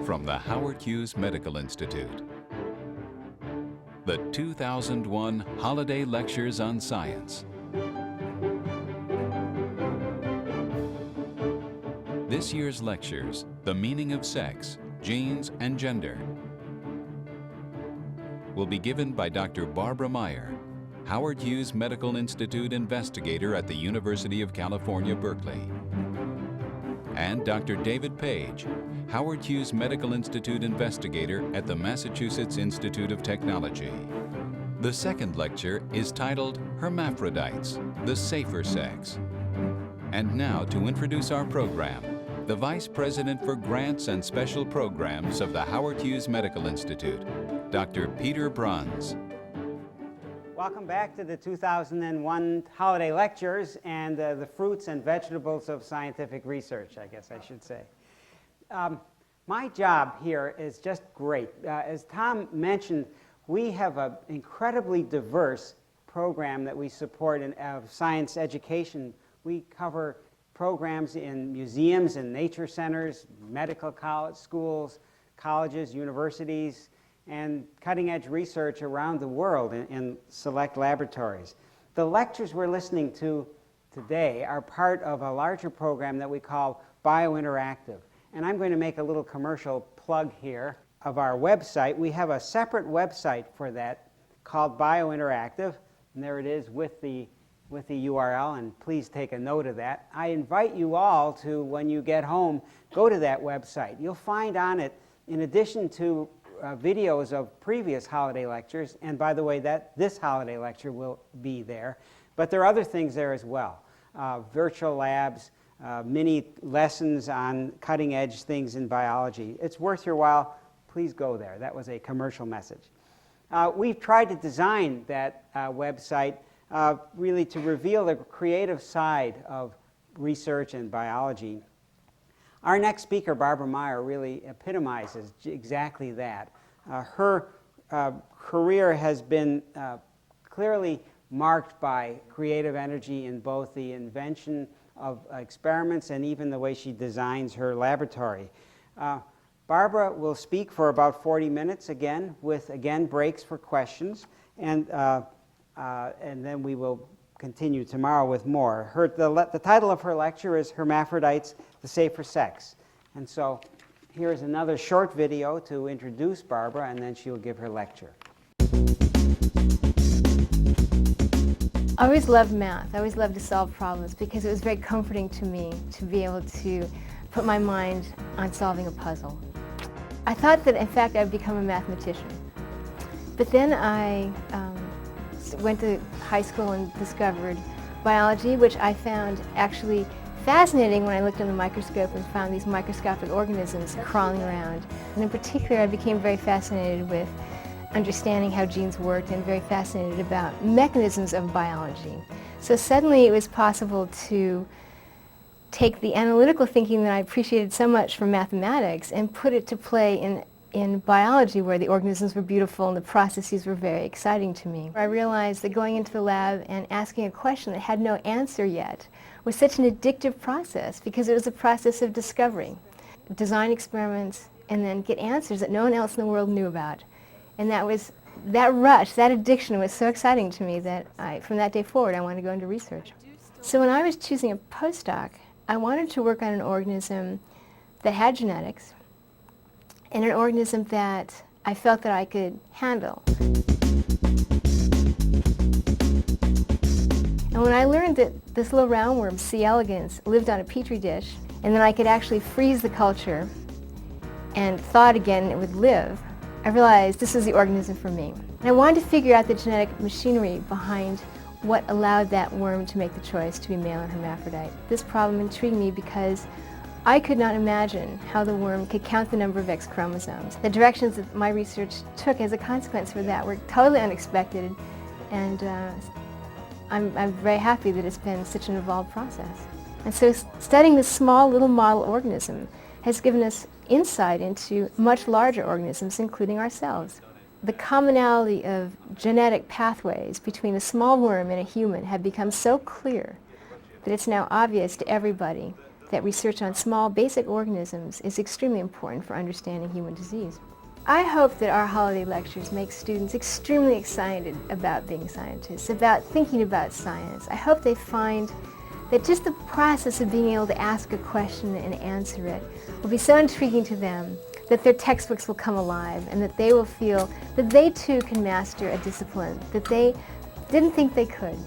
from the Howard Hughes Medical Institute. The 2001 Holiday Lectures on Science. This year's lectures, The Meaning of Sex, Genes, and Gender, will be given by Dr. Barbara Meyer, Howard Hughes Medical Institute investigator at the University of California, Berkeley, and Dr. David Page, Howard Hughes Medical Institute investigator at the Massachusetts Institute of Technology. The second lecture is titled Hermaphrodites, the Safer Sex. And now to introduce our program, the Vice President for Grants and Special Programs of the Howard Hughes Medical Institute, Dr. Peter Bruns. Welcome back to the 2001 Holiday Lectures and the fruits and vegetables of scientific research, I guess I should say. My job here is just great. As Tom mentioned, we have an incredibly diverse program that we support in science education. We cover programs in museums and nature centers, medical college schools, colleges, universities, and cutting-edge research around the world in select laboratories. The lectures we're listening to today are part of a larger program that we call Biointeractive. And I'm going to make a little commercial plug here of our website. We have a separate website for that called Biointeractive, and there it is with the URL, and please take a note of that. I invite you all to, when you get home, go to that website. You'll find on it, in addition to videos of previous holiday lectures, and by the way, this holiday lecture will be there, but there are other things there as well. Virtual labs, mini lessons on cutting-edge things in biology. It's worth your while. Please go there. That was a commercial message. We've tried to design that website really to reveal the creative side of research and biology. Our next speaker, Barbara Meyer, really epitomizes exactly that. Her career has been clearly marked by creative energy in both the invention of experiments and even the way she designs her laboratory. Barbara will speak for about 40 minutes again, with breaks for questions, and then we will continue tomorrow with more. The title of her lecture is Hermaphrodites, the Safer Sex. And so here's another short video to introduce Barbara, and then she'll give her lecture. I always loved math. I always loved to solve problems because it was very comforting to me to be able to put my mind on solving a puzzle. I thought that, in fact, I'd become a mathematician. But then I went to high school and discovered biology, which I found actually fascinating when I looked in the microscope and found these microscopic organisms crawling around. And in particular, I became very fascinated with understanding how genes worked and very fascinated about mechanisms of biology. So suddenly it was possible to take the analytical thinking that I appreciated so much from mathematics and put it to play in biology, where the organisms were beautiful and the processes were very exciting to me. I realized that going into the lab and asking a question that had no answer yet was such an addictive process, because it was a process of discovery. Design experiments and then get answers that no one else in the world knew about. And that rush, that addiction was so exciting to me that from that day forward, I wanted to go into research. So when I was choosing a postdoc, I wanted to work on an organism that had genetics, and an organism that I felt that I could handle. And when I learned that this little roundworm, C. elegans, lived on a petri dish, and that I could actually freeze the culture and thaw it again and it would live, I realized this was the organism for me. And I wanted to figure out the genetic machinery behind what allowed that worm to make the choice to be male or hermaphrodite. This problem intrigued me because I could not imagine how the worm could count the number of X chromosomes. The directions that my research took as a consequence for that were totally unexpected, and I'm very happy that it's been such an evolved process. And so studying this small little model organism has given us insight into much larger organisms, including ourselves. The commonality of genetic pathways between a small worm and a human have become so clear that it's now obvious to everybody that research on small, basic organisms is extremely important for understanding human disease. I hope that our holiday lectures make students extremely excited about being scientists, about thinking about science. I hope they find that just the process of being able to ask a question and answer it will be so intriguing to them that their textbooks will come alive and that they will feel that they too can master a discipline that they didn't think they could,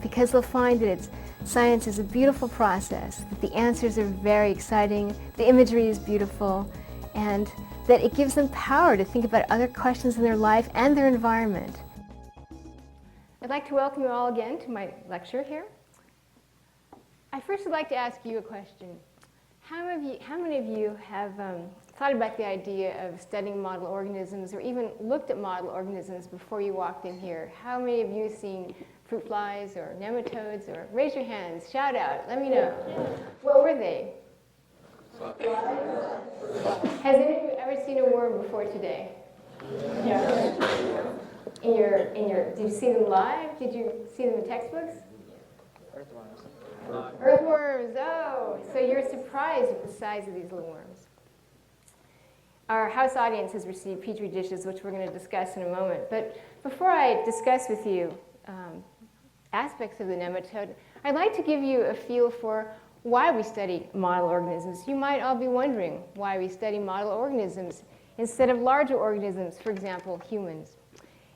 because they'll find that science is a beautiful process, that the answers are very exciting, the imagery is beautiful, and that it gives them power to think about other questions in their life and their environment. I'd like to welcome you all again to my lecture here. I first would like to ask you a question. How many of you have thought about the idea of studying model organisms or even looked at model organisms before you walked in here? How many of you have seen fruit flies or nematodes? Or raise your hands, shout out, let me know. What were they? Has any of you ever seen a worm before today? Yeah. Did you see them live? Did you see them in textbooks? Earthworms. Earthworms, oh, so you're surprised at the size of these little worms. Our house audience has received Petri dishes, which we're going to discuss in a moment. But before I discuss with you aspects of the nematode, I'd like to give you a feel for why we study model organisms. You might all be wondering why we study model organisms instead of larger organisms, for example, humans.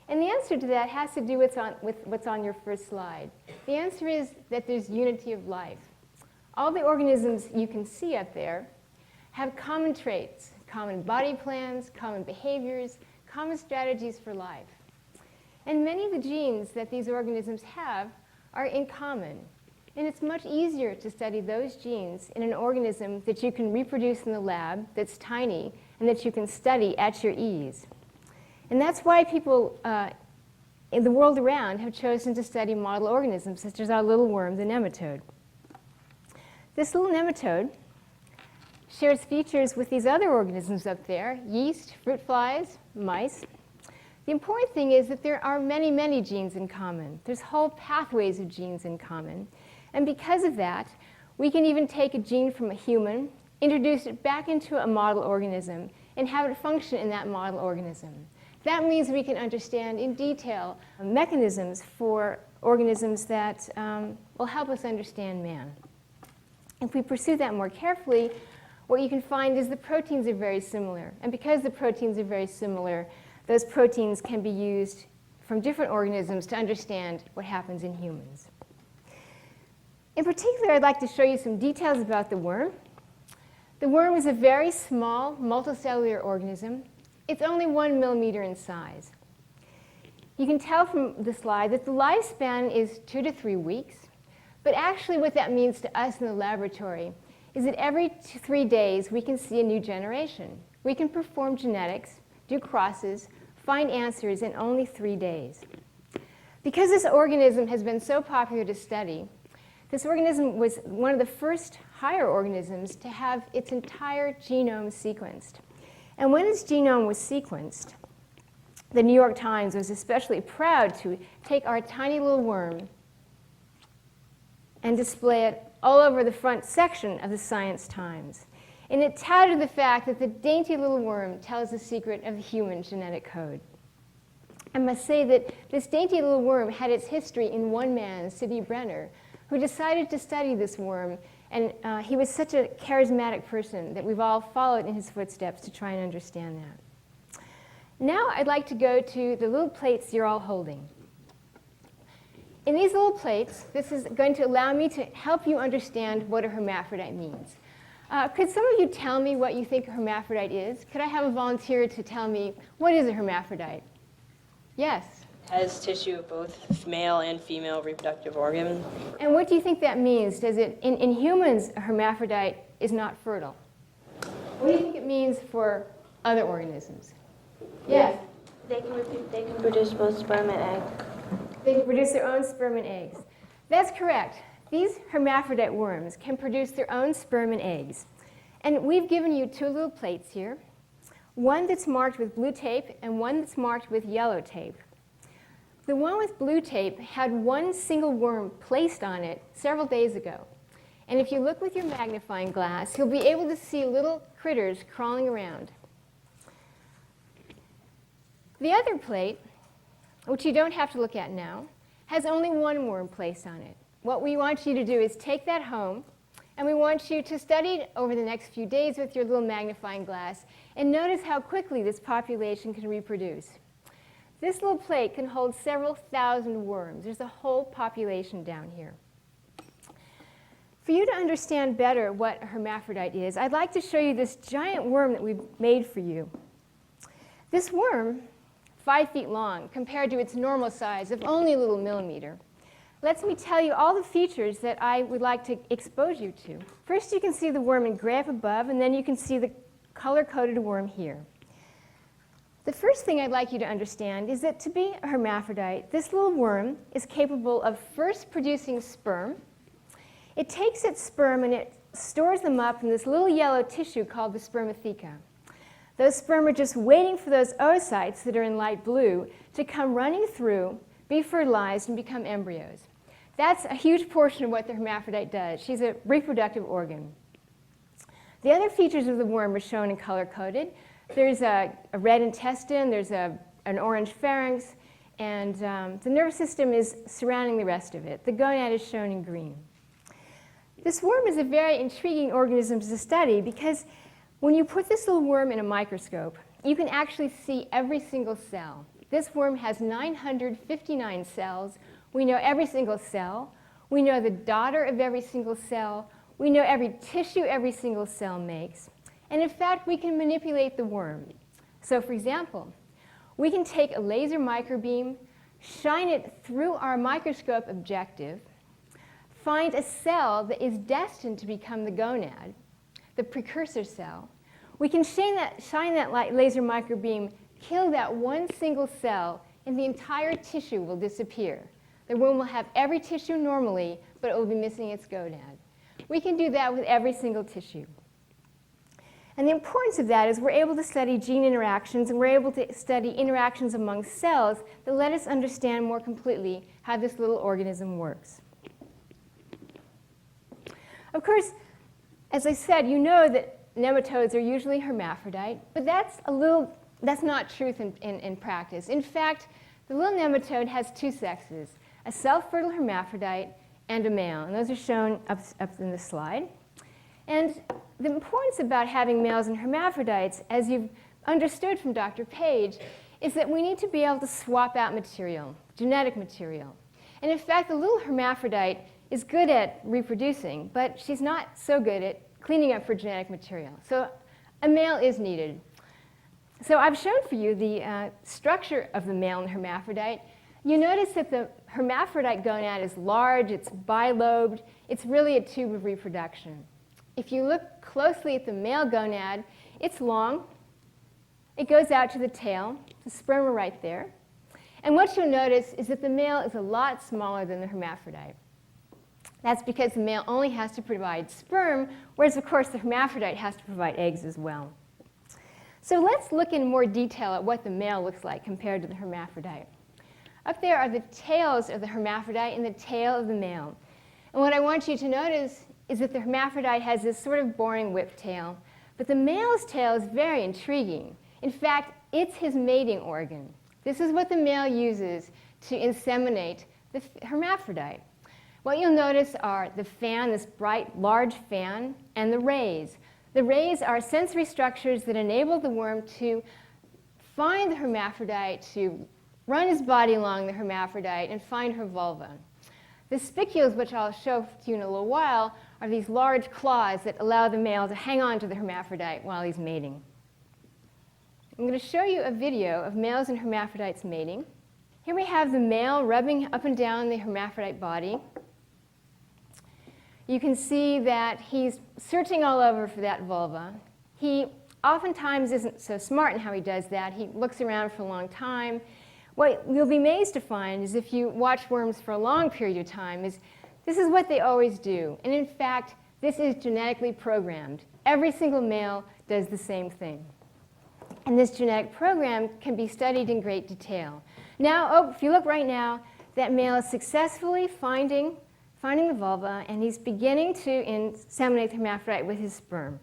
And the answer to that has to do with what's on your first slide. The answer is that there's unity of life. All the organisms you can see up there have common traits, common body plans, common behaviors, common strategies for life. And many of the genes that these organisms have are in common. And it's much easier to study those genes in an organism that you can reproduce in the lab, that's tiny, and that you can study at your ease. And that's why people in the world around have chosen to study model organisms, such as our little worm, the nematode. This little nematode shares features with these other organisms up there, yeast, fruit flies, mice. The important thing is that there are many, many genes in common. There's whole pathways of genes in common. And because of that, we can even take a gene from a human, introduce it back into a model organism, and have it function in that model organism. That means we can understand in detail mechanisms for organisms that will help us understand man. If we pursue that more carefully, what you can find is the proteins are very similar. And because the proteins are very similar, those proteins can be used from different organisms to understand what happens in humans. In particular, I'd like to show you some details about the worm. The worm is a very small multicellular organism. It's only 1 millimeter in size. You can tell from the slide that the lifespan is 2 to 3 weeks. But actually what that means to us in the laboratory is that every 3 days we can see a new generation. We can perform genetics, do crosses, find answers in only 3 days. Because this organism has been so popular to study, this organism was one of the first higher organisms to have its entire genome sequenced. And when its genome was sequenced, the New York Times was especially proud to take our tiny little worm and display it all over the front section of the Science Times. And it touted the fact that the dainty little worm tells the secret of the human genetic code. I must say that this dainty little worm had its history in one man, Sidney Brenner, who decided to study this worm. And he was such a charismatic person that we've all followed in his footsteps to try and understand that. Now I'd like to go to the little plates you're all holding. In these little plates, this is going to allow me to help you understand what a hermaphrodite means. Could some of you tell me what you think a hermaphrodite is? Could I have a volunteer to tell me what is a hermaphrodite? Yes? Has tissue of both male and female reproductive organs. And what do you think that means? Does it, in humans, a hermaphrodite is not fertile. What do you think it means for other organisms? Yes? They can produce both sperm and egg. They can produce their own sperm and eggs. That's correct. These hermaphrodite worms can produce their own sperm and eggs. And we've given you 2 little plates here, one that's marked with blue tape and one that's marked with yellow tape. The one with blue tape had one single worm placed on it several days ago. And if you look with your magnifying glass, you'll be able to see little critters crawling around. The other plate, which you don't have to look at now, has only one worm placed on it. What we want you to do is take that home, and we want you to study it over the next few days with your little magnifying glass and notice how quickly this population can reproduce. This little plate can hold several thousand worms. There's a whole population down here. For you to understand better what a hermaphrodite is, I'd like to show you this giant worm that we've made for you. This worm, 5 feet long, compared to its normal size of only a little millimeter, lets me tell you all the features that I would like to expose you to. First, you can see the worm in gray up above, and then you can see the color-coded worm here. The first thing I'd like you to understand is that to be a hermaphrodite, this little worm is capable of first producing sperm. It takes its sperm and it stores them up in this little yellow tissue called the spermatheca. Those sperm are just waiting for those oocytes that are in light blue to come running through, be fertilized, and become embryos. That's a huge portion of what the hermaphrodite does. She's a reproductive organ. The other features of the worm are shown in color-coded. There's a red intestine, there's an orange pharynx, and the nervous system is surrounding the rest of it. The gonad is shown in green. This worm is a very intriguing organism to study because when you put this little worm in a microscope, you can actually see every single cell. This worm has 959 cells. We know every single cell. We know the daughter of every single cell. We know every tissue every single cell makes. And in fact, we can manipulate the worm. So for example, we can take a laser microbeam, shine it through our microscope objective, find a cell that is destined to become the gonad, the precursor cell. We can shine that laser microbeam, kill that one single cell, and the entire tissue will disappear. The worm will have every tissue normally, but it will be missing its gonad. We can do that with every single tissue. And the importance of that is we're able to study gene interactions, and we're able to study interactions among cells that let us understand more completely how this little organism works. Of course, as I said, you know that nematodes are usually hermaphrodite, but that's not truth in practice. In fact, the little nematode has two sexes, a self-fertile hermaphrodite and a male, and those are shown up in the slide. And the importance about having males and hermaphrodites, as you've understood from Dr. Page, is that we need to be able to swap out material, genetic material. And in fact, the little hermaphrodite is good at reproducing, but she's not so good at cleaning up for genetic material. So a male is needed. So I've shown for you the structure of the male and hermaphrodite. You notice that the hermaphrodite gonad is large, it's bilobed, it's really a tube of reproduction. If you look closely at the male gonad, it's long. It goes out to the tail. The sperm are right there. And what you'll notice is that the male is a lot smaller than the hermaphrodite. That's because the male only has to provide sperm, whereas, of course, the hermaphrodite has to provide eggs as well. So let's look in more detail at what the male looks like compared to the hermaphrodite. Up there are the tails of the hermaphrodite and the tail of the male. And what I want you to notice is that the hermaphrodite has this sort of boring whip tail, but the male's tail is very intriguing. In fact, it's his mating organ. This is what the male uses to inseminate the hermaphrodite. What you'll notice are the fan, this bright, large fan, and the rays. The rays are sensory structures that enable the worm to find the hermaphrodite, to run his body along the hermaphrodite, and find her vulva. The spicules, which I'll show to you in a little while, are these large claws that allow the male to hang on to the hermaphrodite while he's mating. I'm going to show you a video of males and hermaphrodites mating. Here we have the male rubbing up and down the hermaphrodite body. You can see that he's searching all over for that vulva. He oftentimes isn't so smart in how he does that. He looks around for a long time. What you'll be amazed to find is if you watch worms for a long period of time is this is what they always do. And in fact, this is genetically programmed. Every single male does the same thing. And this genetic program can be studied in great detail. Now, if you look right now, that male is successfully finding finding the vulva, and he's beginning to inseminate the hermaphrodite with his sperm.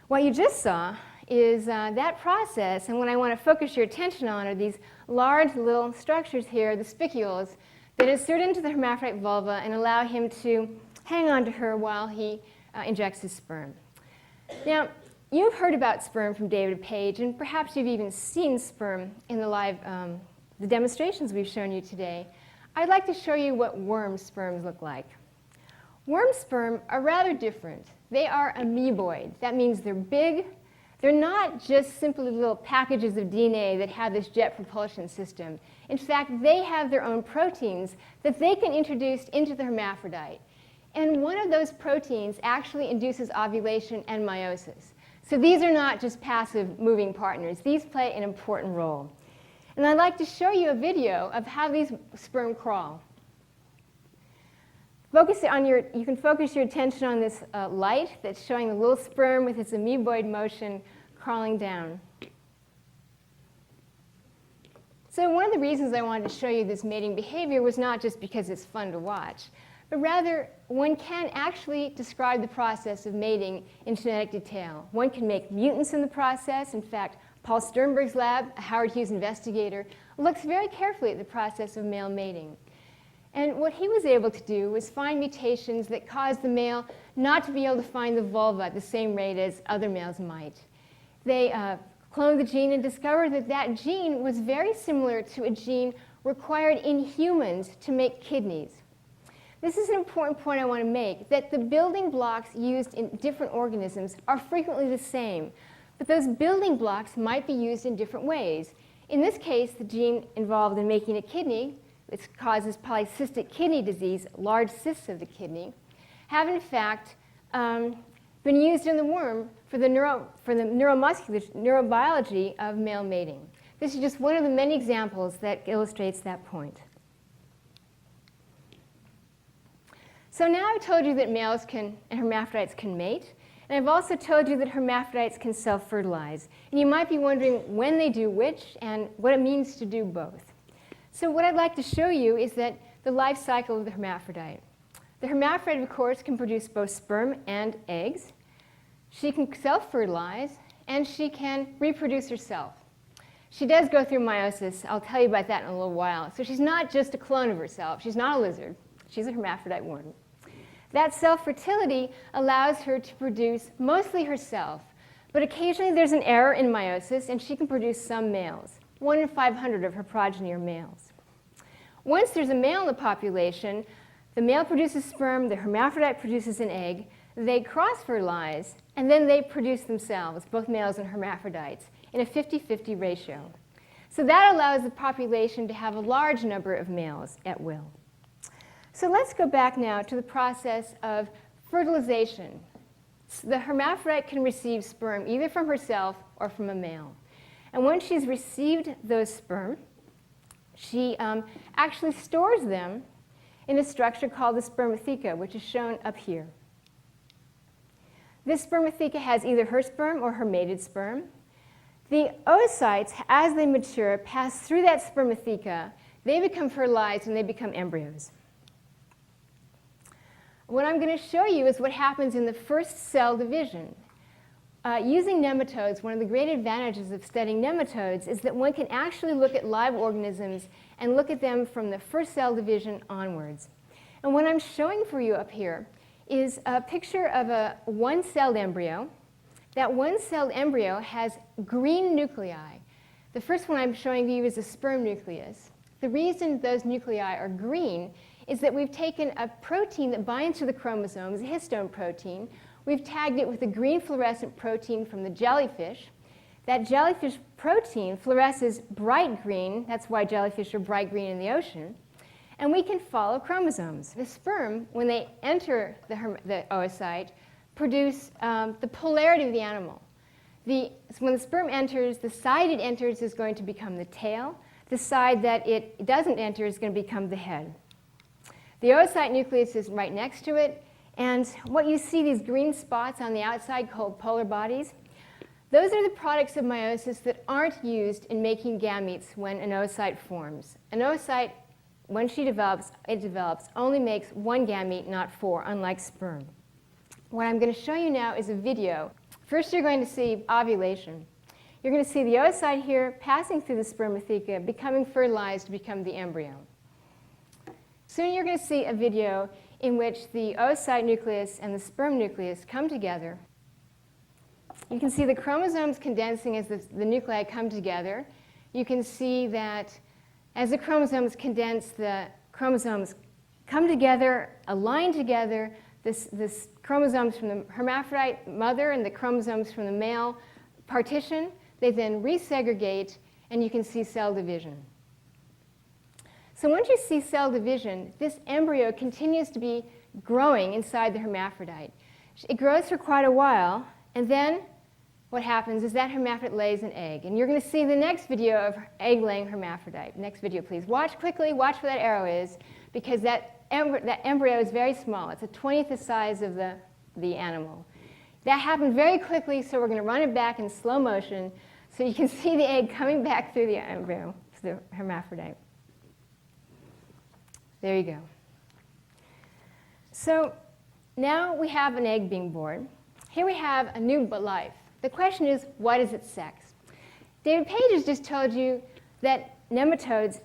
What you just saw is that process, and what I want to focus your attention on are these large little structures here, the spicules, that insert into the hermaphrodite vulva and allow him to hang on to her while he injects his sperm. Now, you've heard about sperm from David Page, and perhaps you've even seen sperm in the demonstrations we've shown you today. I'd like to show you what worm sperms look like. Worm sperm are rather different. They are amoeboid. That means they're big. They're not just simply little packages of DNA that have this jet propulsion system. In fact, they have their own proteins that they can introduce into the hermaphrodite. And one of those proteins actually induces ovulation and meiosis. So these are not just passive moving partners. These play an important role. And I'd like to show you a video of how these sperm crawl. You can focus your attention on this light that's showing the little sperm with its amoeboid motion crawling down. So one of the reasons I wanted to show you this mating behavior was not just because it's fun to watch, but rather one can actually describe the process of mating in genetic detail. One can make mutants in the process. In fact, Paul Sternberg's lab, a Howard Hughes investigator, looks very carefully at the process of male mating. And what he was able to do was find mutations that caused the male not to be able to find the vulva at the same rate as other males might. They cloned the gene and discovered that that gene was very similar to a gene required in humans to make kidneys. This is an important point I want to make, that the building blocks used in different organisms are frequently the same, but those building blocks might be used in different ways. In this case, the gene involved in making a kidney, which causes polycystic kidney disease, large cysts of the kidney, have in fact been used in the worm for the neurobiology of male mating. This is just one of the many examples that illustrates that point. So now I've told you that males and hermaphrodites can mate, and I've also told you that hermaphrodites can self-fertilize. And you might be wondering when they do which and what it means to do both. So what I'd like to show you is that the life cycle of the hermaphrodite. The hermaphrodite, of course, can produce both sperm and eggs. She can self-fertilize, and she can reproduce herself. She does go through meiosis. I'll tell you about that in a little while. So she's not just a clone of herself. She's not a lizard. She's a hermaphrodite worm. That self-fertility allows her to produce mostly herself, but occasionally there's an error in meiosis, and she can produce some males. 1 in 500 of her progeny are males. Once there's a male in the population, the male produces sperm, the hermaphrodite produces an egg, they cross-fertilize, and then they produce themselves, both males and hermaphrodites, in a 50-50 ratio. So that allows the population to have a large number of males at will. So let's go back now to the process of fertilization. The hermaphrodite can receive sperm either from herself or from a male. And once she's received those sperm, she actually stores them in a structure called the spermatheca, which is shown up here. This spermatheca has either her sperm or her mated sperm. The oocytes, as they mature, pass through that spermatheca. They become fertilized, and they become embryos. What I'm going to show you is what happens in the first cell division. Using nematodes, one of the great advantages of studying nematodes is that one can actually look at live organisms and look at them from the first cell division onwards. And what I'm showing for you up here is a picture of a one-celled embryo. That one-celled embryo has green nuclei. The first one I'm showing you is a sperm nucleus. The reason those nuclei are green is that we've taken a protein that binds to the chromosomes, a histone protein. We've tagged it with a green fluorescent protein from the jellyfish. That jellyfish protein fluoresces bright green. That's why jellyfish are bright green in the ocean. And we can follow chromosomes. The sperm, when they enter the oocyte, produce the polarity of the animal. So when the sperm enters, the side it enters is going to become the tail. The side that it doesn't enter is going to become the head. The oocyte nucleus is right next to it. And what you see, these green spots on the outside called polar bodies, those are the products of meiosis that aren't used in making gametes when an oocyte forms. An oocyte when it develops, only makes one gamete, not four, unlike sperm. What I'm going to show you now is a video. First, you're going to see ovulation. You're going to see the oocyte here passing through the spermatheca, becoming fertilized to become the embryo. Soon you're going to see a video in which the oocyte nucleus and the sperm nucleus come together. You can see the chromosomes condensing as the nuclei come together. You can see that as the chromosomes condense, the chromosomes come together, align together. This chromosomes from the hermaphrodite mother and the chromosomes from the male partition. They then resegregate, and you can see cell division. So once you see cell division, this embryo continues to be growing inside the hermaphrodite. It grows for quite a while, and then what happens is that hermaphrodite lays an egg. And you're going to see the next video of egg-laying hermaphrodite. Next video, please. Watch quickly. Watch where that arrow is, because that embryo is very small. It's a 20th the size of the animal. That happened very quickly, so we're going to run it back in slow motion so you can see the egg coming back through the embryo, the hermaphrodite. There you go. So now we have an egg being born. Here we have a new life. The question is, what is its sex? David Page has just told you that nematodes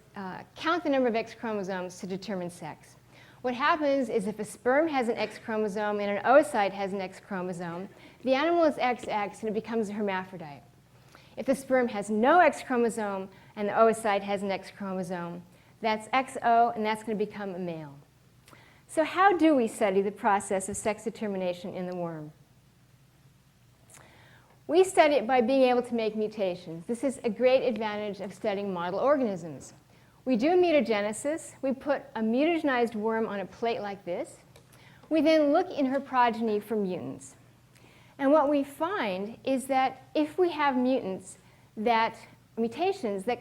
count the number of X chromosomes to determine sex. What happens is if a sperm has an X chromosome and an oocyte has an X chromosome, the animal is XX and it becomes a hermaphrodite. If the sperm has no X chromosome and the oocyte has an X chromosome, that's XO, and that's going to become a male. So how do we study the process of sex determination in the worm? We study it by being able to make mutations. This is a great advantage of studying model organisms. We do mutagenesis. We put a mutagenized worm on a plate like this. We then look in her progeny for mutants. And what we find is that if we have mutations that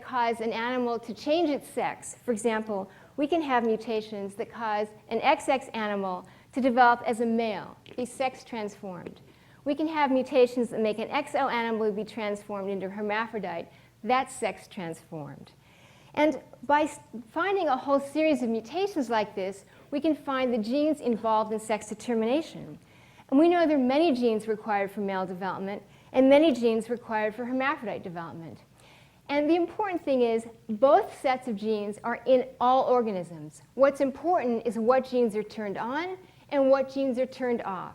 cause an animal to change its sex, for example, we can have mutations that cause an XX animal to develop as a male, be sex transformed. We can have mutations that make an XO animal be transformed into a hermaphrodite. That's sex transformed. And by finding a whole series of mutations like this, we can find the genes involved in sex determination. And we know there are many genes required for male development and many genes required for hermaphrodite development. And the important thing is both sets of genes are in all organisms. What's important is what genes are turned on and what genes are turned off.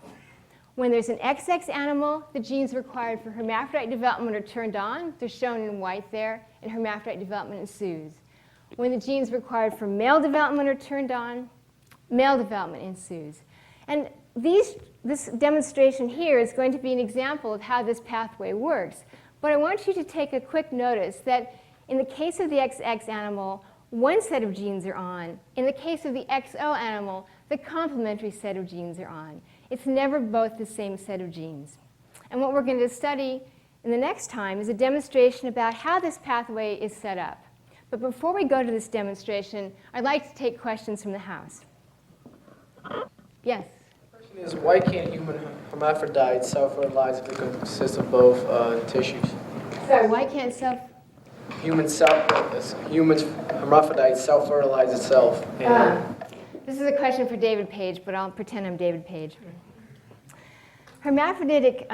When there's an XX animal, the genes required for hermaphrodite development are turned on. They're shown in white there, and hermaphrodite development ensues. When the genes required for male development are turned on, male development ensues. And this demonstration here is going to be an example of how this pathway works. But I want you to take a quick notice that in the case of the XX animal, one set of genes are on. In the case of the XO animal, the complementary set of genes are on. It's never both the same set of genes. And what we're going to study in the next time is a demonstration about how this pathway is set up. But before we go to this demonstration, I'd like to take questions from the house. Yes? The question is, why can't human hermaphrodites self-fertilize if it consists of both tissues? Sorry, why can't Human hermaphrodites self-fertilize itself. This is a question for David Page, but I'll pretend I'm David Page. Hermaphroditic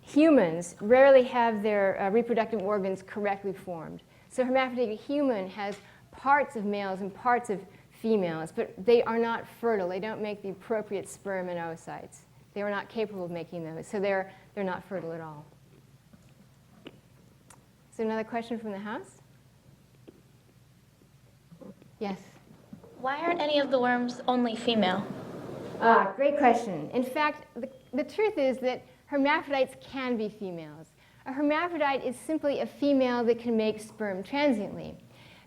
humans rarely have their reproductive organs correctly formed. So hermaphroditic human has parts of males and parts of females, but they are not fertile. They don't make the appropriate sperm and oocytes. They are not capable of making those, so they're not fertile at all. Is there another question from the house? Yes? Why aren't any of the worms only female? Great question. In fact, the truth is that hermaphrodites can be females. A hermaphrodite is simply a female that can make sperm transiently.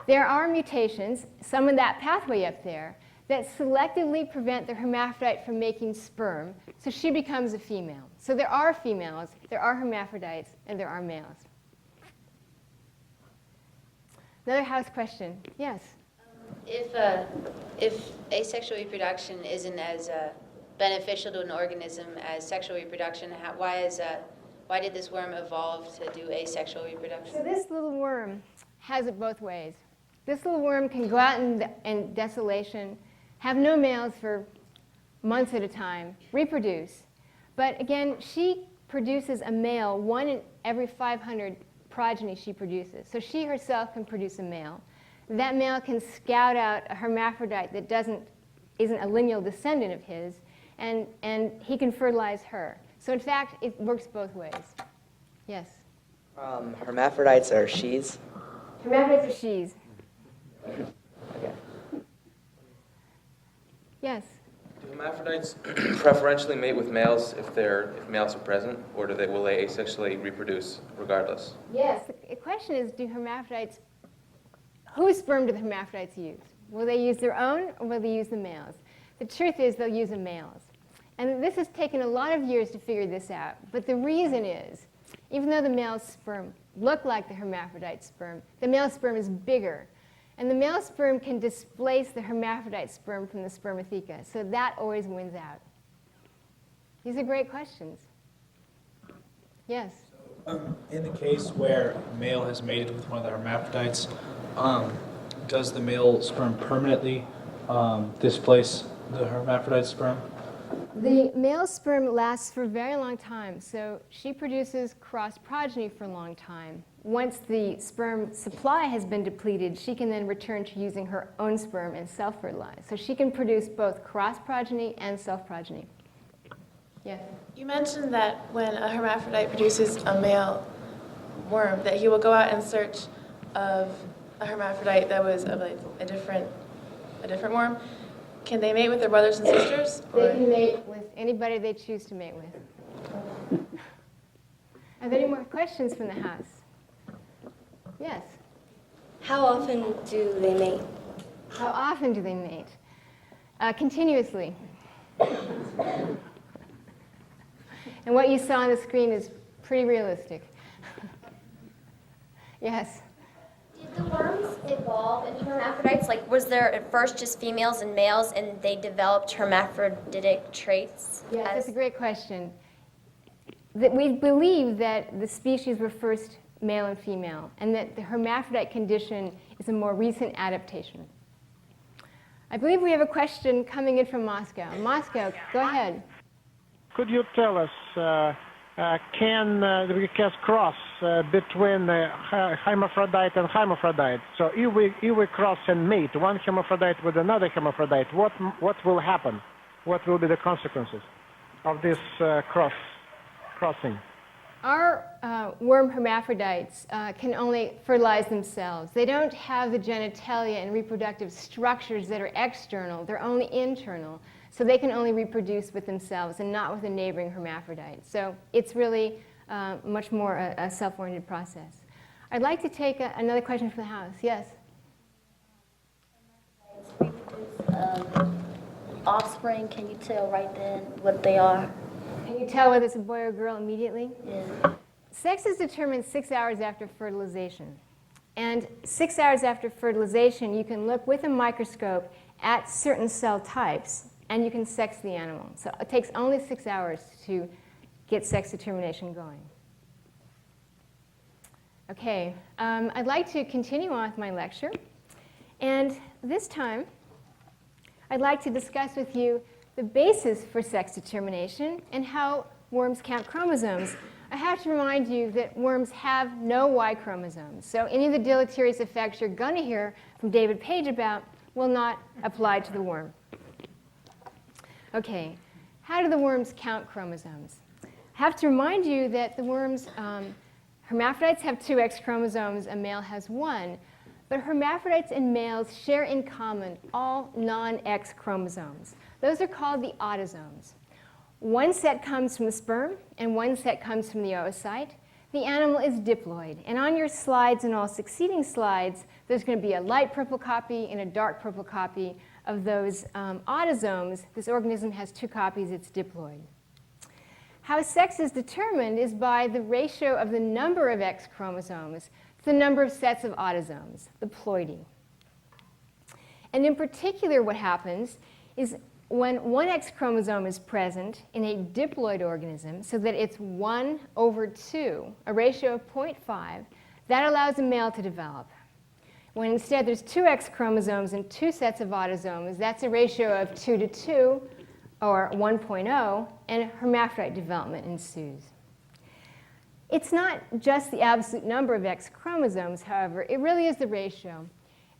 There are mutations, some in that pathway up there, that selectively prevent the hermaphrodite from making sperm, so she becomes a female. So there are females, there are hermaphrodites, and there are males. Another house question. Yes? If asexual reproduction isn't as beneficial to an organism as sexual reproduction, why did this worm evolve to do asexual reproduction? So this little worm has it both ways. This little worm can go out in desolation, have no males for months at a time, reproduce. But again, she produces a male 1 in every 500 progeny she produces. So she herself can produce a male. That male can scout out a hermaphrodite that isn't a lineal descendant of his, and he can fertilize her. So in fact, it works both ways. Yes? Hermaphrodites are she's? Hermaphrodites are she's. Okay. Yes? Do hermaphrodites preferentially mate with males if males are present, or will they asexually reproduce regardless? Yes. The question is, whose sperm do the hermaphrodites use? Will they use their own, or will they use the males? The truth is they'll use the males. And this has taken a lot of years to figure this out. But the reason is, even though the male sperm look like the hermaphrodite sperm, the male sperm is bigger. And the male sperm can displace the hermaphrodite sperm from the spermatheca. So that always wins out. These are great questions. Yes? In the case where a male has mated with one of the hermaphrodites, does the male sperm permanently displace the hermaphrodite sperm? The male sperm lasts for a very long time, so she produces cross progeny for a long time. Once the sperm supply has been depleted, she can then return to using her own sperm and self-fertilize. So she can produce both cross progeny and self-progeny. Yes? You mentioned that when a hermaphrodite produces a male worm, that he will go out in search of a hermaphrodite that was of a different worm. Can they mate with their brothers and sisters? They can mate with anybody they choose to mate with. Are there any more questions from the house? Yes? How often do they mate? How often do they mate? Continuously. And what you saw on the screen is pretty realistic. Yes? Did the worms evolve into hermaphrodites? Like, was there at first just females and males, and they developed hermaphroditic traits? Yes, that's a great question. We believe that the species were first male and female, and that the hermaphrodite condition is a more recent adaptation. I believe we have a question coming in from Moscow. Moscow, go ahead. Could you tell us, can we cast cross between hermaphrodite and hermaphrodite? So if we cross and mate one hermaphrodite with another hermaphrodite, what will happen? What will be the consequences of this crossing? Our worm hermaphrodites can only fertilize themselves. They don't have the genitalia and reproductive structures that are external. They're only internal. So they can only reproduce with themselves and not with a neighboring hermaphrodite. So it's really much more a self-oriented process. I'd like to take another question from the house. Yes? Offspring, can you tell right then what they are? Can you tell whether it's a boy or a girl immediately? Yeah. Sex is determined 6 hours after fertilization. And 6 hours after fertilization, you can look with a microscope at certain cell types, and you can sex the animal. So it takes only 6 hours to get sex determination going. Okay, I'd like to continue on with my lecture. And this time, I'd like to discuss with you the basis for sex determination and how worms count chromosomes. I have to remind you that worms have no Y chromosomes. So any of the deleterious effects you're going to hear from David Page about will not apply to the worm. Okay, how do the worms count chromosomes? I have to remind you that the worms, hermaphrodites have 2 X chromosomes, a male has 1. But hermaphrodites and males share in common all non-X chromosomes. Those are called the autosomes. One set comes from the sperm, and one set comes from the oocyte. The animal is diploid. And on your slides and all succeeding slides, there's going to be a light purple copy and a dark purple copy of those autosomes. This organism has 2 copies. It's diploid. How sex is determined is by the ratio of the number of X chromosomes to the number of sets of autosomes, the ploidy. And in particular, what happens is when one X chromosome is present in a diploid organism, so that it's 1/2, a ratio of 0.5, that allows a male to develop. When instead there's 2 X chromosomes and 2 sets of autosomes, that's a ratio of 2 to 2, or 1.0, and hermaphrodite development ensues. It's not just the absolute number of X chromosomes, however, it really is the ratio.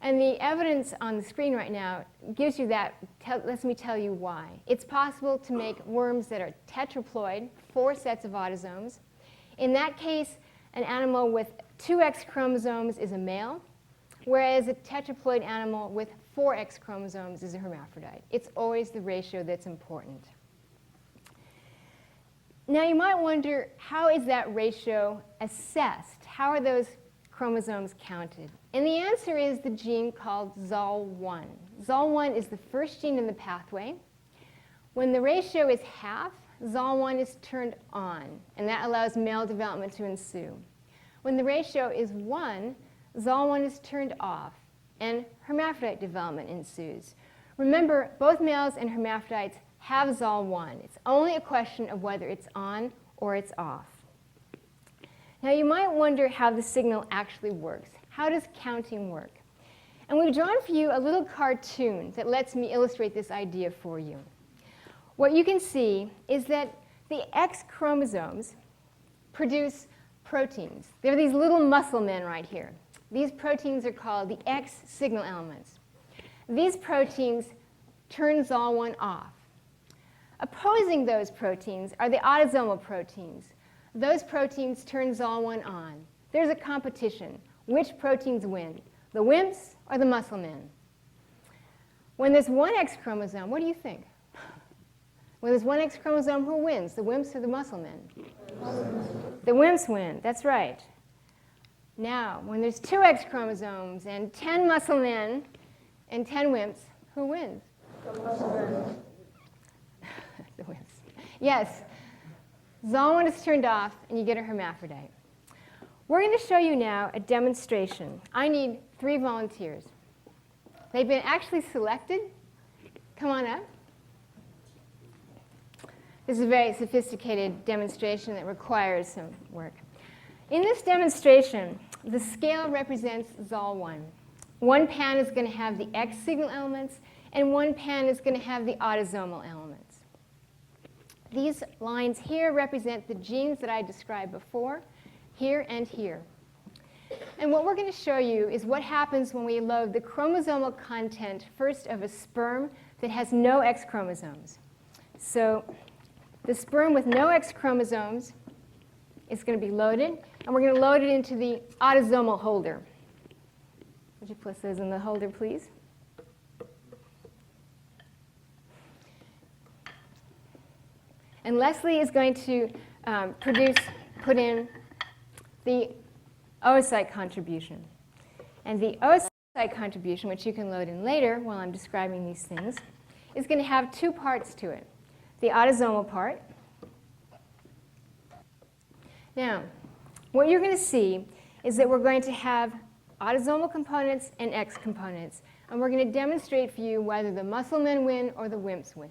And the evidence on the screen right now gives you that, lets me tell you why. It's possible to make worms that are tetraploid, 4 sets of autosomes. In that case, an animal with 2 X chromosomes is a male, whereas a tetraploid animal with 4 X chromosomes is a hermaphrodite. It's always the ratio that's important. Now you might wonder, how is that ratio assessed? How are those chromosomes counted? And the answer is the gene called Za1. Za1 is the first gene in the pathway. When the ratio is half, Za1 is turned on, and that allows male development to ensue. When the ratio is 1, Za1 is turned off, and hermaphrodite development ensues. Remember, both males and hermaphrodites have Za1. It's only a question of whether it's on or it's off. Now you might wonder how the signal actually works. How does counting work? And we've drawn for you a little cartoon that lets me illustrate this idea for you. What you can see is that the X chromosomes produce proteins. They're these little muscle men right here. These proteins are called the X signal elements. These proteins turn Za1 off. Opposing those proteins are the autosomal proteins. Those proteins turn Za1 on. There's a competition. Which proteins win, the WIMPs or the muscle men? When there's 1 X chromosome, what do you think? When there's 1 X chromosome, who wins, the WIMPs or the muscle men? The WIMPs win, that's right. Now, when there's 2 X chromosomes and 10 muscle men and 10 WIMPs, who wins? The muscle men. The WIMPs. Yes, Za1 is turned off, and you get a hermaphrodite. We're going to show you now a demonstration. I need 3 volunteers. They've been actually selected. Come on up. This is a very sophisticated demonstration that requires some work. In this demonstration, the scale represents Za1. One pan is going to have the X signal elements, and one pan is going to have the autosomal elements. These lines here represent the genes that I described before, here and here. And what we're going to show you is what happens when we load the chromosomal content first of a sperm that has no X chromosomes. So the sperm with no X chromosomes is going to be loaded, and we're going to load it into the autosomal holder. Would you place those in the holder, please? And Leslie is going to put in the oocyte contribution. And the oocyte contribution, which you can load in later while I'm describing these things, is going to have 2 parts to it. The autosomal part. Now, what you're going to see is that we're going to have autosomal components and X components. And we're going to demonstrate for you whether the muscle men win or the WIMPs win.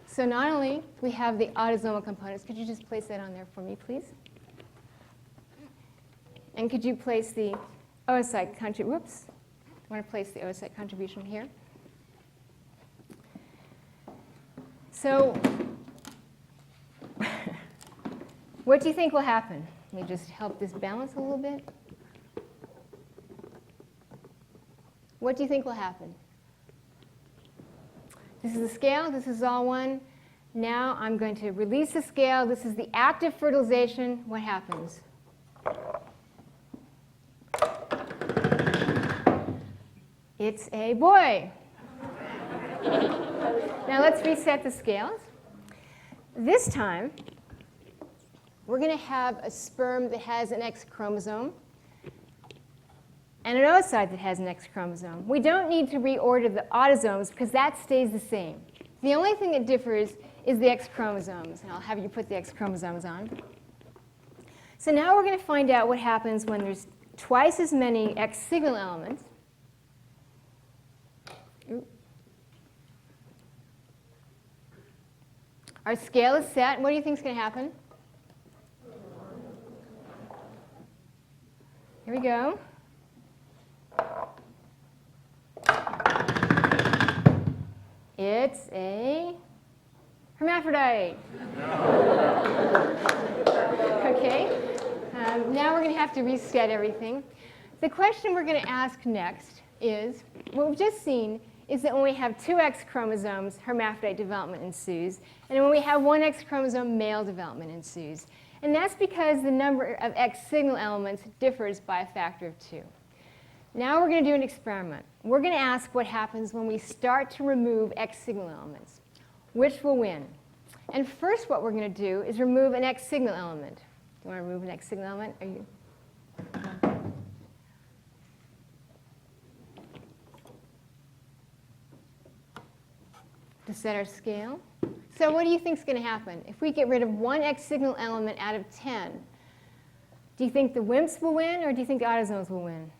So not only do we have the autosomal components, could you just place that on there for me, please? And could you place the oocyte contribution? Whoops. I want to place the oocyte contribution here. So what do you think will happen? Let me just help this balance a little bit. What do you think will happen? This is the scale. This is Za1. Now I'm going to release the scale. This is the active fertilization. What happens? It's a boy. Now let's reset the scales. This time, we're going to have a sperm that has an X chromosome and an oocyte that has an X chromosome. We don't need to reorder the autosomes because that stays the same. The only thing that differs is the X chromosomes. And I'll have you put the X chromosomes on. So now we're going to find out what happens when there's twice as many X signal elements. Our scale is set. What do you think is going to happen? Here we go. It's a hermaphrodite. Okay. Now we're going to have to reset everything. The question we're going to ask next is, what we've just seen is that when we have two X chromosomes, hermaphrodite development ensues. And when we have one X chromosome, male development ensues. And that's because the number of X signal elements differs by a factor of 2. Now we're going to do an experiment. We're going to ask what happens when we start to remove X signal elements. Which will win? And first what we're going to do is remove an X signal element. Do you want to remove an X signal element? Are you? To set our scale. So what do you think is going to happen? If we get rid of one X signal element out of 10, do you think the WIMPs will win, or do you think the autosomes will win?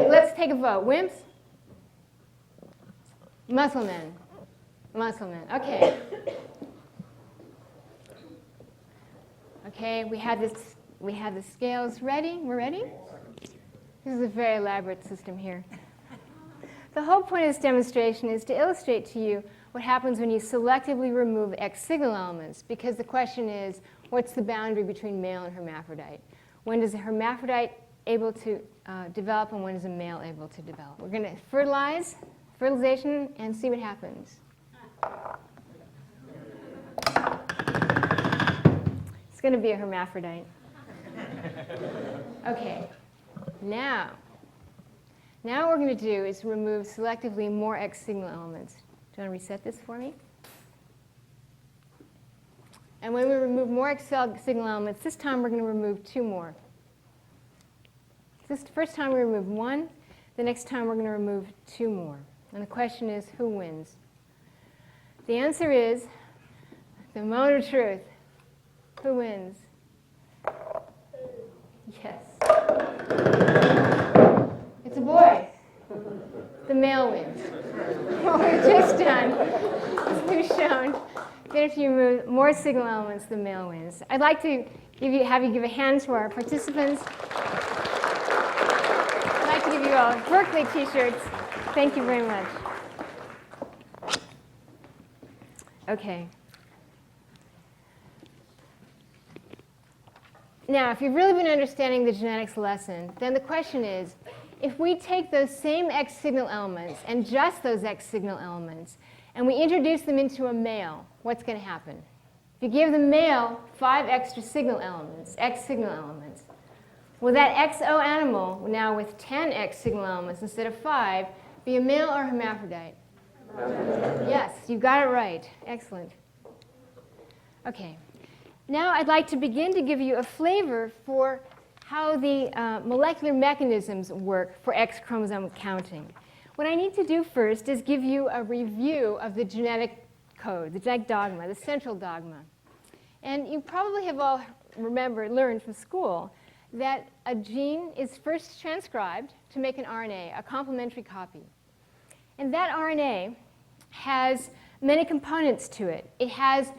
Let's take a vote. WIMPs? Musclemen. Musclemen. Okay. Okay, we have the scales ready. We're ready? This is a very elaborate system here. The whole point of this demonstration is to illustrate to you what happens when you selectively remove X signal elements, because the question is, what's the boundary between male and hermaphrodite? When is a hermaphrodite able to develop, and when is a male able to develop? We're going to fertilization, and see what happens. It's going to be a hermaphrodite. Okay. Now what we're going to do is remove selectively more X signal elements. Do you want to reset this for me? And when we remove more X signal elements, this time we're going to remove 2 more. This first time we remove 1. The next time we're going to remove 2 more. And the question is, who wins? The answer is the moment of truth. Who wins? Yes. It's a boy. The male wins. What we've just done is we've shown that if you remove more signal elements, the male wins. I'd like to have you give a hand to our participants. I'd like to give you all Berkeley t-shirts. Thank you very much. Okay. Now, if you've really been understanding the genetics lesson, then the question is, if we take those same X signal elements and just those X signal elements, and we introduce them into a male, what's going to happen? If you give the male 5 extra signal elements, X signal elements, will that XO animal, now with 10 X signal elements instead of 5, be a male or hermaphrodite? Yes, you got it right. Excellent. Okay. Now I'd like to begin to give you a flavor for how the molecular mechanisms work for X chromosome counting. What I need to do first is give you a review of the genetic code, the genetic dogma, the central dogma. And you probably have all learned from school that a gene is first transcribed to make an RNA, a complementary copy. And that RNA has many components to it. It has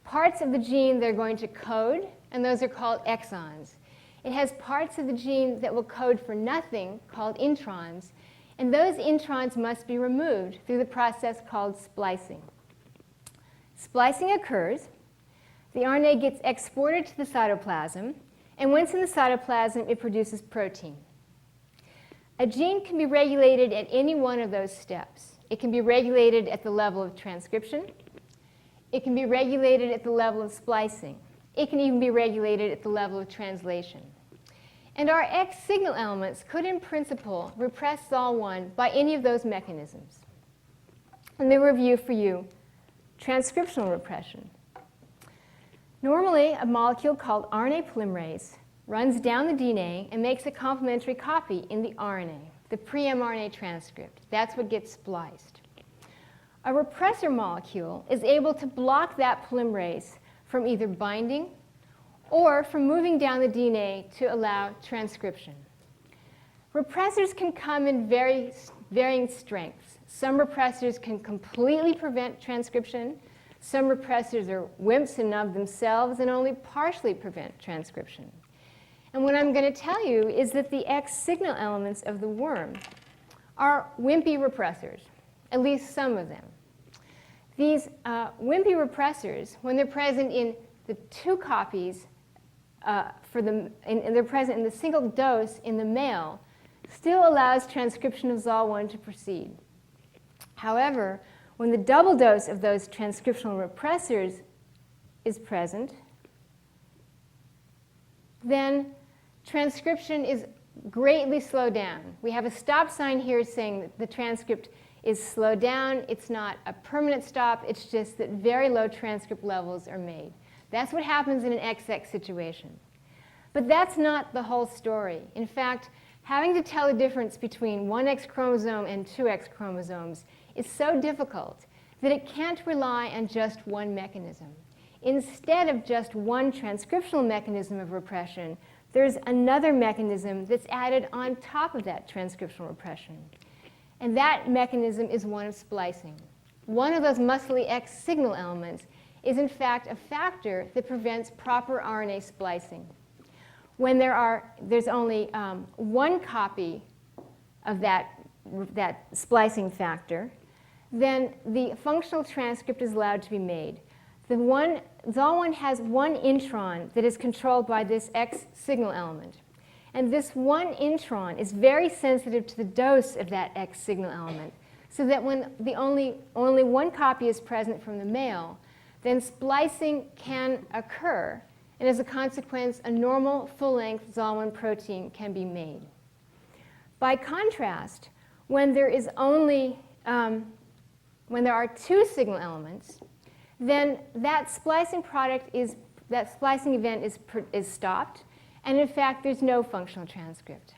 parts of the gene that are going to code, and those are called exons. It has parts of the gene that will code for nothing, called introns, and those introns must be removed through the process called splicing. Splicing occurs, the RNA gets exported to the cytoplasm, and once in the cytoplasm, it produces protein. A gene can be regulated at any one of those steps. It can be regulated at the level of transcription. It can be regulated at the level of splicing. It can even be regulated at the level of translation. And our X signal elements could, in principle, repress Za1 by any of those mechanisms. Let me review for you transcriptional repression. Normally, a molecule called RNA polymerase runs down the DNA and makes a complementary copy in the RNA, the pre-mRNA transcript. That's what gets spliced. A repressor molecule is able to block that polymerase from either binding or from moving down the DNA to allow transcription. Repressors can come in varying strengths. Some repressors can completely prevent transcription. Some repressors are WIMPs and of themselves and only partially prevent transcription. And what I'm going to tell you is that the X signal elements of the worm are wimpy repressors, at least some of them. These wimpy repressors, when they're present in the 2 copies, and they're present in the single dose in the male, still allows transcription of Za1 to proceed. However, when the double dose of those transcriptional repressors is present, then transcription is greatly slowed down. We have a stop sign here saying that the transcript is slowed down. It's not a permanent stop. It's just that very low transcript levels are made. That's what happens in an XX situation. But that's not the whole story. In fact, having to tell the difference between one X chromosome and 2 X chromosomes is so difficult that it can't rely on just one mechanism. Instead of just one transcriptional mechanism of repression, there's another mechanism that's added on top of that transcriptional repression. And that mechanism is one of splicing. One of those muscly X signal elements is in fact a factor that prevents proper RNA splicing. When there's only one copy of that splicing factor, then the functional transcript is allowed to be made. Za1 has one intron that is controlled by this X signal element. And this one intron is very sensitive to the dose of that X signal element, so that when only one copy is present from the male, then splicing can occur, and as a consequence, a normal full-length Za1 protein can be made. By contrast, when there are 2 signal elements, then that splicing event is stopped, and in fact, there's no functional transcript.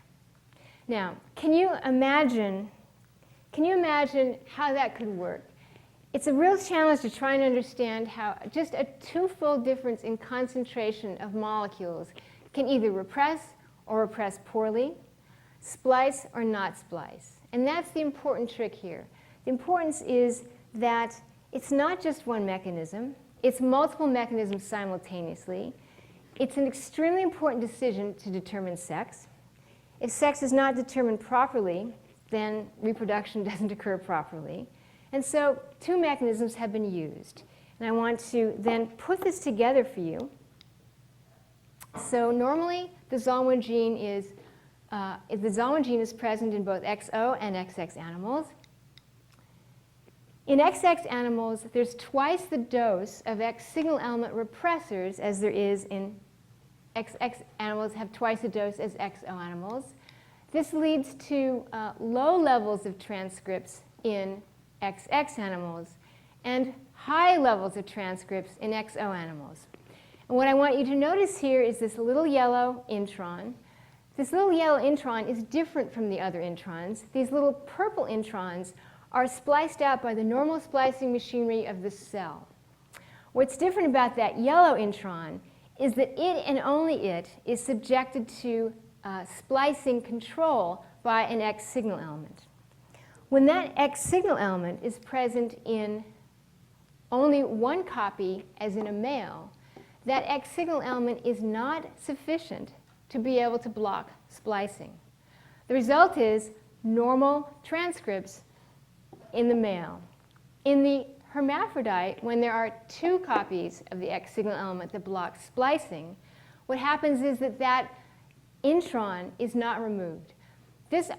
Now, can you imagine how that could work? It's a real challenge to try and understand how just a 2-fold difference in concentration of molecules can either repress or repress poorly, splice or not splice. And that's the important trick here. The importance is that it's not just one mechanism. It's multiple mechanisms simultaneously. It's an extremely important decision to determine sex. If sex is not determined properly, then reproduction doesn't occur properly. And so 2 mechanisms have been used. And I want to then put this together for you. So normally, the Za1 gene is present in both XO and XX animals. In XX animals, there's twice the dose of X signal element repressors as there is in XX animals have twice the dose as XO animals. This leads to low levels of transcripts in XX animals and high levels of transcripts in XO animals. And what I want you to notice here is this little yellow intron. This little yellow intron is different from the other introns. These little purple introns are spliced out by the normal splicing machinery of the cell. What's different about that yellow intron is that it and only it is subjected to splicing control by an X signal element. When that X signal element is present in only one copy, as in a male, that X signal element is not sufficient to be able to block splicing. The result is normal transcripts in the male. In the hermaphrodite, when there are 2 copies of the X signal element that block splicing, what happens is that intron is not removed. This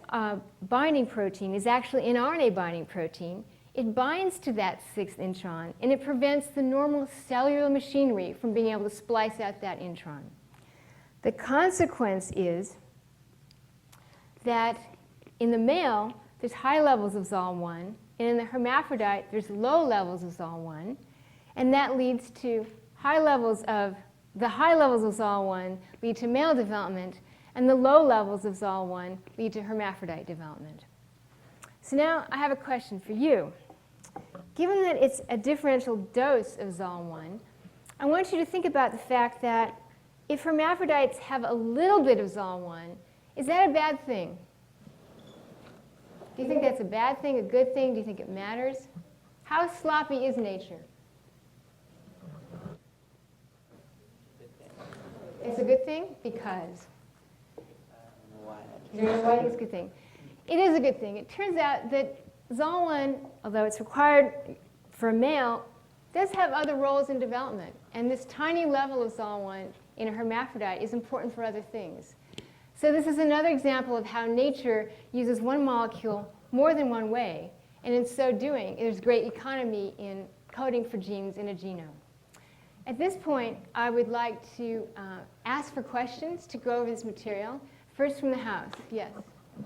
binding protein is actually an RNA binding protein. It binds to that 6th intron, and it prevents the normal cellular machinery from being able to splice out that intron. The consequence is that in the male, there's high levels of Za1, and in the hermaphrodite, there's low levels of Za1, and that leads to the high levels of Za1 lead to male development, and the low levels of Za1 lead to hermaphrodite development. So now I have a question for you. Given that it's a differential dose of Za1, I want you to think about the fact that if hermaphrodites have a little bit of Za1, is that a bad thing? Do you think that's a bad thing, a good thing? Do you think it matters? How sloppy is nature? It's a good thing because. Why? You know why it's a good thing? It is a good thing. It turns out that Za1, although it's required for a male, does have other roles in development. And this tiny level of Za1 in a hermaphrodite is important for other things. So this is another example of how nature uses one molecule more than one way. And in so doing, there's great economy in coding for genes in a genome. At this point, I would like to ask for questions to go over this material. First from the house. Yes?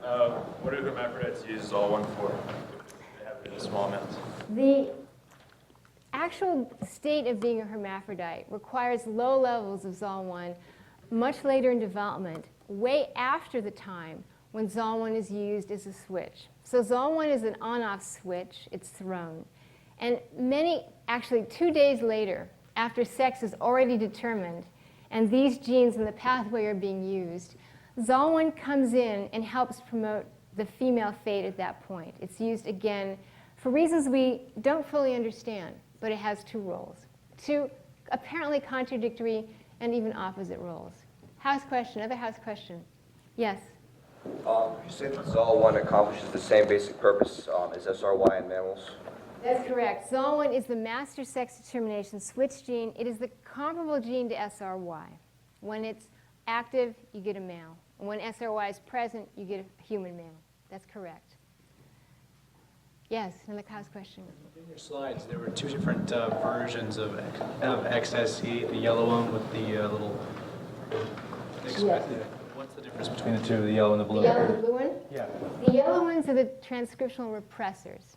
What do hermaphrodites use Za1 for? They have it in small amounts. The actual state of being a hermaphrodite requires low levels of Za1 much later in development, way after the time when Za1 is used as a switch. So Za1 is an on-off switch. It's thrown. And actually 2 days later, after sex is already determined, and these genes in the pathway are being used, Za1 comes in and helps promote the female fate at that point. It's used again for reasons we don't fully understand, but it has two roles. Two apparently contradictory and even opposite roles. House question, other house question. Yes? You say that Za1 accomplishes the same basic purpose as SRY in mammals? That's correct. Za1 is the master sex determination switch gene. It is the comparable gene to SRY. When it's active, you get a male. And when SRY is present, you get a human male. That's correct. Yes, another house question. In your slides, there were two different versions of XSE, the yellow one with the little... Yes. What's the difference between the two, the yellow and the blue? The yellow and the blue one? Yeah. The yellow ones are the transcriptional repressors.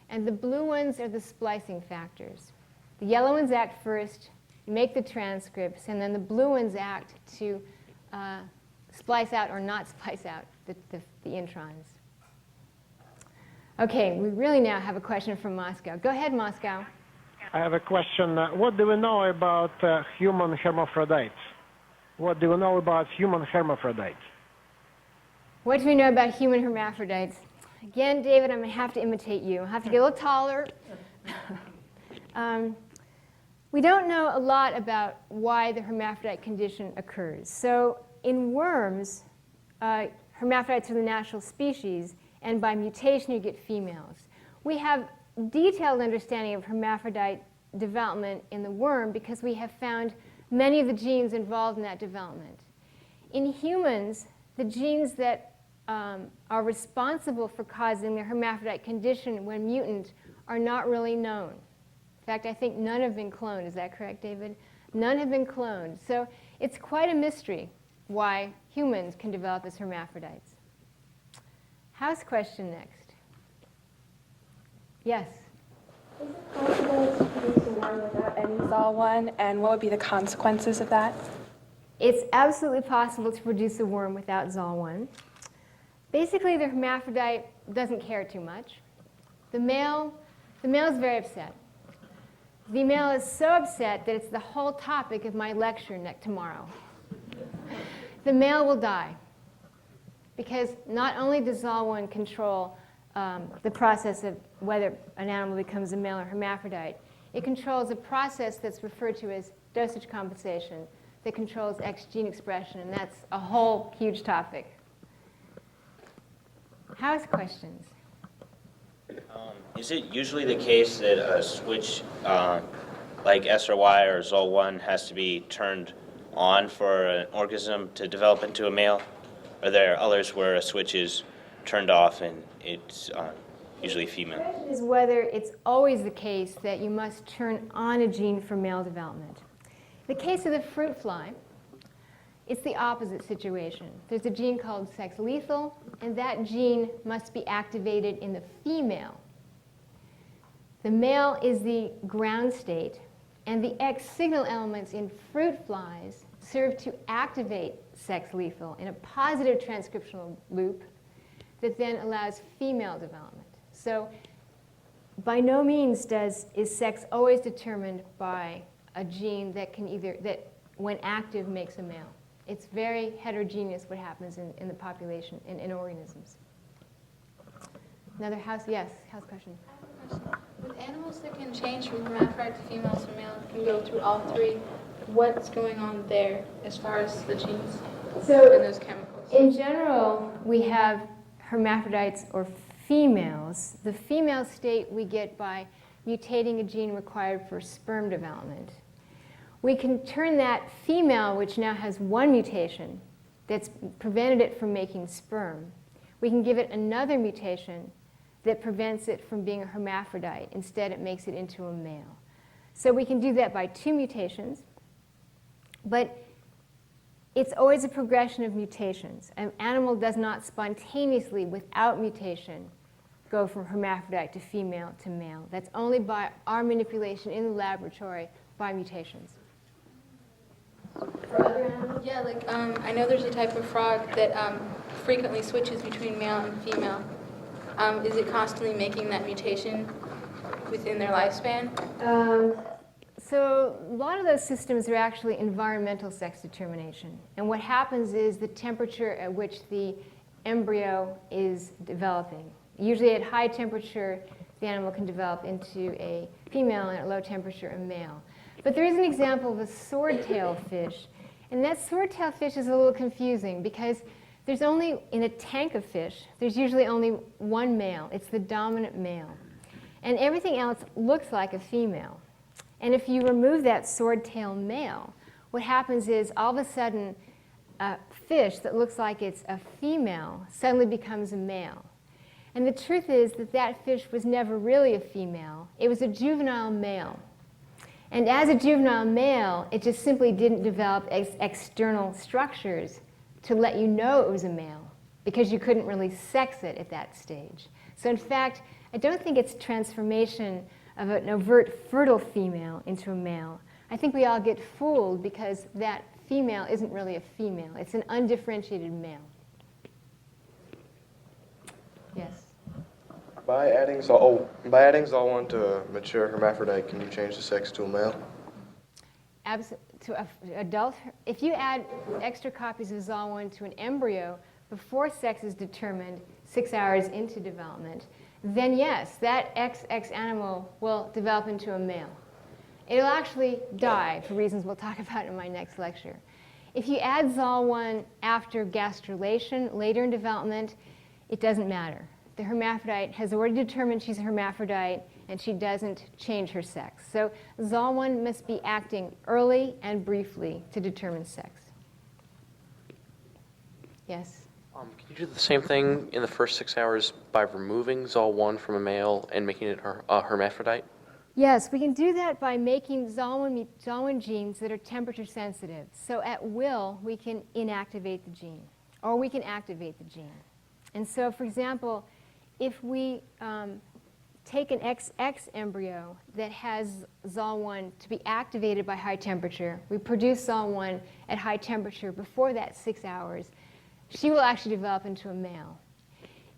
And the blue ones are the splicing factors. The yellow ones act first, you make the transcripts, and then the blue ones act to splice out or not splice out the introns. Okay, we really now have a question from Moscow. Go ahead, Moscow. I have a question. What do we know about human hermaphrodites? What do we know about human hermaphrodites? What do we know about human hermaphrodites? Again, David, I'm going to have to imitate you. I have to get a little taller. We don't know a lot about why the hermaphrodite condition occurs. So in worms, hermaphrodites are the natural species, and by mutation you get females. We have detailed understanding of hermaphrodite development in the worm because we have found many of the genes involved in that development. In humans, the genes that are responsible for causing the hermaphrodite condition when mutant are not really known. In fact, I think none have been cloned. Is that correct, David? None have been cloned. So it's quite a mystery why humans can develop as hermaphrodites. House question next. Yes? Is it possible to produce a worm without any Za1, and what would be the consequences of that? It's absolutely possible to produce a worm without Za1. Basically, the hermaphrodite doesn't care too much. The male is very upset. The male is so upset that it's the whole topic of my lecture tomorrow. The male will die because not only does Za1 control the process of whether an animal becomes a male or hermaphrodite, it controls a process that's referred to as dosage compensation that controls X gene expression, and that's a whole huge topic. House questions? Is it usually the case that a switch like SRY or Za1 has to be turned on for an organism to develop into a male? Are there others where a switch is turned off and it's usually female? The question is whether it's always the case that you must turn on a gene for male development. In the case of the fruit fly, it's the opposite situation. There's a gene called sex lethal, and that gene must be activated in the female. The male is the ground state, and the X signal elements in fruit flies serve to activate sex lethal in a positive transcriptional loop that then allows female development. So by no means is sex always determined by a gene that when active makes a male. It's very heterogeneous what happens in the population, in organisms. Another house, yes, house question. I have a With animals that can change from hermaphrodite to female to male, can go through all three, what's going on there as far as the genes and those chemicals? In general, we have hermaphrodites or females. The female state we get by mutating a gene required for sperm development. We can turn that female, which now has one mutation that's prevented it from making sperm, we can give it another mutation that prevents it from being a hermaphrodite. Instead, it makes it into a male. So we can do that by 2 mutations, but it's always a progression of mutations. An animal does not spontaneously, without mutation, go from hermaphrodite to female to male. That's only by our manipulation in the laboratory by mutations. For other animals? Yeah, like I know there's a type of frog that frequently switches between male and female. Is it constantly making that mutation within their lifespan? So a lot of those systems are actually environmental sex determination. And what happens is the temperature at which the embryo is developing. Usually at high temperature, the animal can develop into a female, and at low temperature, a male. But there is an example of a swordtail fish. And that swordtail fish is a little confusing because there's only, in a tank of fish, there's usually only one male. It's the dominant male. And everything else looks like a female. And if you remove that swordtail male, what happens is all of a sudden a fish that looks like it's a female suddenly becomes a male. And the truth is that that fish was never really a female. It was a juvenile male. And as a juvenile male, it just simply didn't develop external structures to let you know it was a male, because you couldn't really sex it at that stage. So in fact, I don't think it's transformation of an overt fertile female into a male. I think we all get fooled because that female isn't really a female. It's an undifferentiated male. Yes? By adding Za1 to a mature hermaphrodite, can you change the sex to a male? If you add extra copies of Za1 to an embryo before sex is determined 6 hours into development, then yes, that XX animal will develop into a male. It'll actually die for reasons we'll talk about in my next lecture. If you add Za1 after gastrulation, later in development, it doesn't matter. The hermaphrodite has already determined she's a hermaphrodite, and she doesn't change her sex. So Za1 must be acting early and briefly to determine sex. Yes? Can you do the same thing in the first 6 hours by removing Za1 from a male and making it a hermaphrodite? Yes, we can do that by making Za1 genes that are temperature sensitive. So at will, we can inactivate the gene, or we can activate the gene. And so, for example, if we take an XX embryo that has Za1 to be activated by high temperature, we produce Za1 at high temperature before that 6 hours, she will actually develop into a male.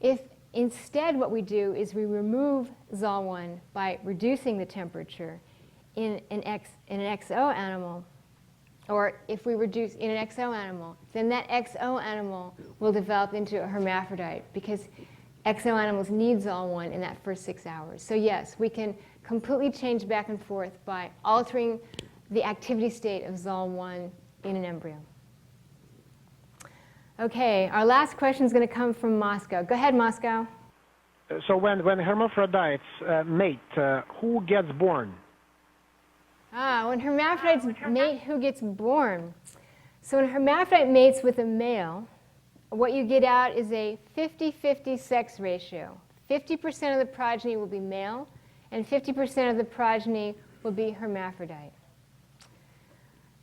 If instead what we do is we remove Za1 by reducing the temperature in an XO animal, or if we reduce in an XO animal, then that XO animal will develop into a hermaphrodite because XO animals need Za1 in that first 6 hours. So yes, we can completely change back and forth by altering the activity state of Za1 in an embryo. Okay, our last question is going to come from Moscow. Go ahead, Moscow. So when hermaphrodites mate, who gets born? When hermaphrodites mate, who gets born? So when a hermaphrodite mates with a male, what you get out is a 50-50 sex ratio. 50% of the progeny will be male, and 50% of the progeny will be hermaphrodite.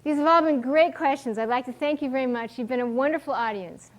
These have all been great questions. I'd like to thank you very much. You've been a wonderful audience.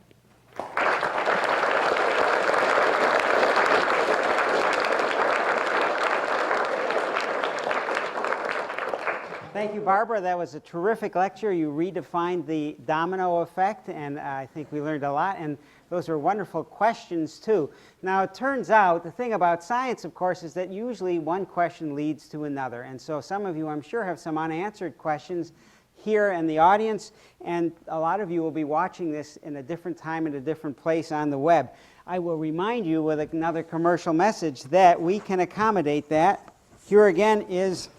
Thank you, Barbara. That was a terrific lecture. You redefined the domino effect, and I think we learned a lot. And those are wonderful questions, too. Now, it turns out the thing about science, of course, is that usually one question leads to another. And so some of you, I'm sure, have some unanswered questions here in the audience, and a lot of you will be watching this in a different time and a different place on the web. I will remind you with another commercial message that we can accommodate that. Here again is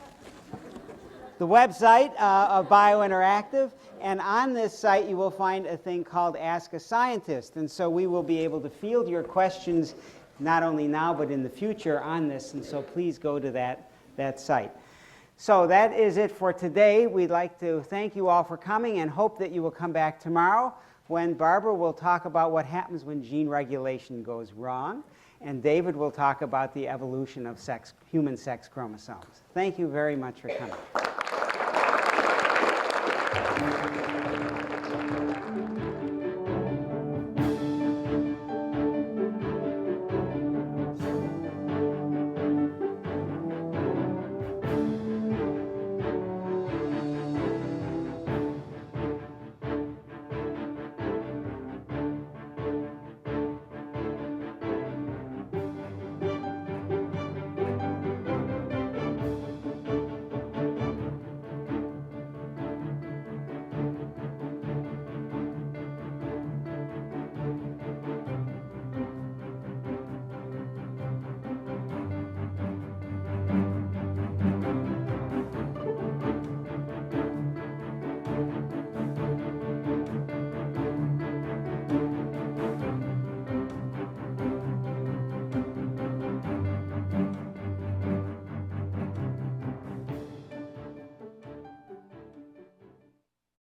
the website of BioInteractive, and on this site you will find a thing called Ask a Scientist, and so we will be able to field your questions not only now but in the future on this, and so please go to that site. So that is it for today. We'd like to thank you all for coming and hope that you will come back tomorrow when Barbara will talk about what happens when gene regulation goes wrong, and David will talk about the evolution of human sex chromosomes. Thank you very much for coming.